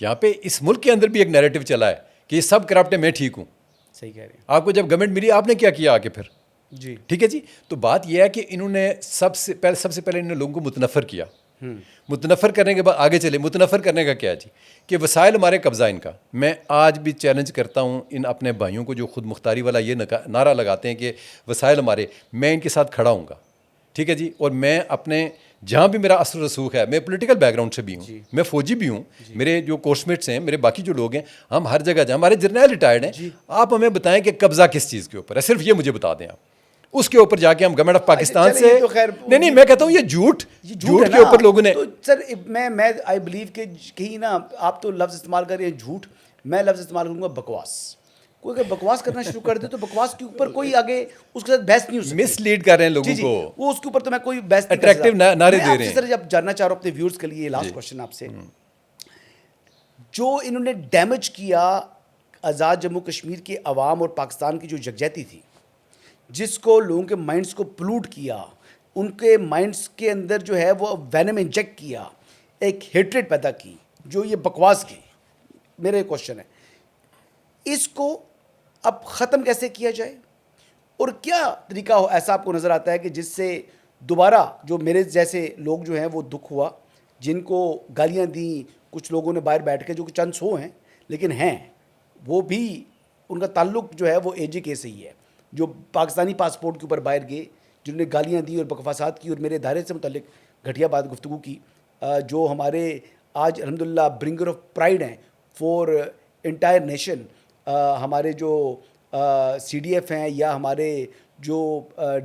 S4: یہاں پہ, اس ملک کے اندر بھی ایک نیریٹو چلا ہے کہ یہ سب کرپٹ ہے, میں ٹھیک ہوں.
S3: صحیح کہہ رہے ہیں.
S4: آپ کو جب گورنمنٹ ملی آپ نے کیا کیا آ کے پھر؟
S3: جی
S4: ٹھیک ہے جی. تو بات یہ ہے کہ انہوں نے سب سے پہلے انہوں نے لوگوں کو متنفر کیا. متنفر کرنے کے بعد آگے چلے. متنفر کرنے کا کیا جی, کہ وسائل ہمارے قبضہ ان کا. میں آج بھی چیلنج کرتا ہوں ان اپنے بھائیوں کو جو خود مختاری والا یہ نعرہ لگاتے ہیں کہ وسائل ہمارے, میں ان کے ساتھ کھڑا ہوں گا. ٹھیک ہے جی. اور میں اپنے جہاں بھی میرا اثر رسوخ ہے, میں پولیٹیکل بیک گراؤنڈ سے بھی ہوں, میں فوجی بھی ہوں, میرے جو کورس میٹس ہیں, میرے باقی جو لوگ ہیں, ہم ہر جگہ جائیں, ہمارے جرنیل ریٹائرڈ ہیں. آپ ہمیں بتائیں کہ قبضہ کس چیز کے اوپر ہے, صرف یہ مجھے بتا دیں آپ. اس کے اوپر جا کے ہم گورنمنٹ آف پاکستان سے, نہیں میں کہتا ہوں یہ جھوٹ کے اوپر لوگوں نے.
S3: سر میں آئی بلیو کہ کہیں نا آپ تو لفظ استعمال کر رہے ہیں جھوٹ, میں لفظ استعمال کروں گا بکواس. کوئی اگر بکواس کرنا شروع کر دے تو بکواس کے اوپر کوئی آگے اس کے ساتھ بحث نہیں ہو سکتی.
S4: مس لیڈ کر رہے ہیں لوگوں کو,
S3: وہ اس کے اوپر تو میں کوئی بحث نہیں.
S4: اٹریکٹیو نعرے دے رہے ہیں.
S3: سر جب جاننا چاہ رہا ہوں اپنے ویورز کے لیے, لاسٹ کوشچن آپ سے, جو انہوں نے ڈیمیج کیا آزاد جموں کشمیر کے عوام اور پاکستان کی جو یکجہتی تھی, جس کو لوگوں کے مائنڈس کو پلوٹ کیا, ان کے مائنڈس کے اندر جو ہے وہ وینم انجیکٹ کیا, ایک ہیٹریٹ پیدا کی, جو یہ بکواس کی. میرا یہ کوشچن ہے, اس کو اب ختم کیسے کیا جائے, اور کیا طریقہ ہو ایسا آپ کو نظر آتا ہے کہ جس سے دوبارہ جو میرے جیسے لوگ جو ہیں وہ دکھ ہوا, جن کو گالیاں دیں کچھ لوگوں نے باہر بیٹھ کے, جو کہ چند سو ہیں لیکن ہیں, وہ بھی ان کا تعلق جو ہے وہ اے جے کے سے ہی ہے, جو پاکستانی پاسپورٹ کے اوپر باہر گئے, جنہوں نے گالیاں دی اور بکفاسات کی, اور میرے ادارے سے متعلق گھٹیا بات گفتگو کی, جو ہمارے آج الحمدللہ برنگر آف پرائڈ ہیں فور انٹائر نیشن. ہمارے جو سی ڈی ایف ہیں, یا ہمارے جو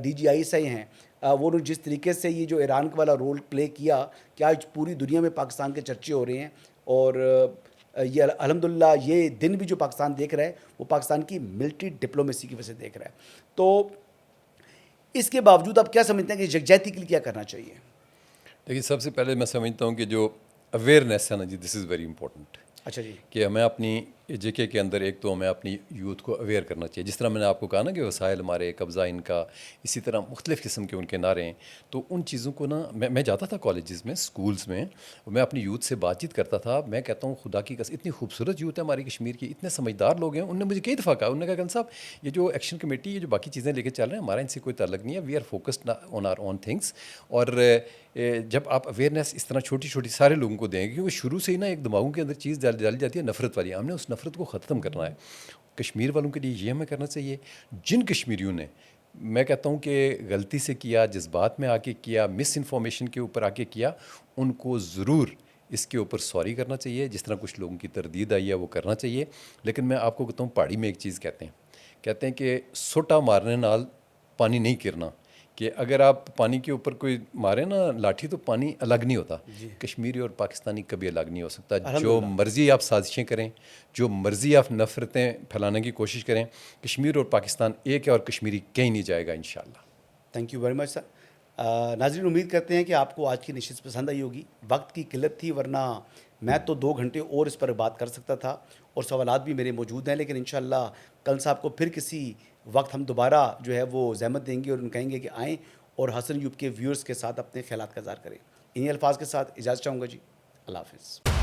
S3: D G I S I ہیں, وہ جس طریقے سے یہ جو ایران والا رول پلے کیا کہ آج پوری دنیا میں پاکستان کے چرچے ہو رہے ہیں، اور یہ الحمدللہ یہ دن بھی جو پاکستان دیکھ رہا ہے وہ پاکستان کی ملٹری ڈپلومیسی کی وجہ سے دیکھ رہا ہے. تو اس کے باوجود آپ کیا سمجھتے ہیں کہ یکجہتی کے لیے کیا کرنا چاہیے؟
S4: دیکھیے سب سے پہلے میں سمجھتا ہوں کہ جو اویئرنیس ہے نا جی، دس از ویری امپورٹنٹ.
S3: اچھا جی.
S4: کہ ہمیں اپنی جے کے اندر ایک تو ہمیں اپنی یوتھ کو اویئر کرنا چاہیے. جس طرح میں نے آپ کو کہا نا کہ وسائل ہمارے قبضہ ان کا، اسی طرح مختلف قسم کے ان کے نعرے ہیں، تو ان چیزوں کو نا میں جاتا تھا کالجز میں، اسکولس میں، میں اپنی یوتھ سے بات چیت کرتا تھا. میں کہتا ہوں خدا کی قسم اتنی خوبصورت یوتھ ہے ہماری کشمیر کی، اتنے سمجھدار لوگ ہیں. انہوں نے مجھے کئی دفعہ کہا، انہوں نے کہا کہ صاحب یہ جو ایکشن کمیٹی، یہ جو باقی چیزیں لے کے چل رہے ہیں، ہمارا ان سے کوئی تعلق نہیں ہے، we are focused on our own things. اور جب آپ اویئرنیس اس طرح چھوٹی چھوٹی سارے لوگوں کو دیں گے، کیونکہ شروع سے ہی نا ایک دماغوں کے اندر چیز ڈالی جاتی ہے نفرت والی، ہم نے اس نفرت کو ختم کرنا ہے. کشمیر والوں کے لیے یہ ہمیں کرنا چاہیے. جن کشمیریوں نے، میں کہتا ہوں کہ غلطی سے کیا، جذبات میں آ کے کیا، مس انفارمیشن کے اوپر آ کے کیا، ان کو ضرور اس کے اوپر سوری کرنا چاہیے. جس طرح کچھ لوگوں کی تردید آئی ہے وہ کرنا چاہیے. لیکن میں آپ کو کہتا ہوں پہاڑی میں ایک چیز کہتے ہیں کہ سوٹا مارنے نال پانی نہیں گرنا، کہ اگر آپ پانی کے اوپر کوئی مارے نا لاٹھی تو پانی الگ نہیں ہوتا. کشمیری اور پاکستانی کبھی الگ نہیں ہو سکتا. جو مرضی آپ سازشیں کریں، جو مرضی آپ نفرتیں پھیلانے کی کوشش کریں، کشمیر اور پاکستان ایک ہے اور کشمیری کہیں نہیں جائے گا انشاءاللہ.
S3: تھینک یو ویری مچ سر. ناظرین امید کرتے ہیں کہ آپ کو آج کی نشست پسند آئی ہوگی. وقت کی قلت تھی، ورنہ میں تو 2 گھنٹے اور اس پر بات کر سکتا تھا، اور سوالات بھی میرے موجود ہیں. لیکن انشاءاللہ کل صاحب کو پھر کسی وقت ہم دوبارہ جو ہے وہ زحمت دیں گے اور ان کہیں گے کہ آئیں اور حسن ایوب کے ویورز کے ساتھ اپنے خیالات کا اظہار کریں. انہی الفاظ کے ساتھ اجازت چاہوں گا جی. اللہ حافظ.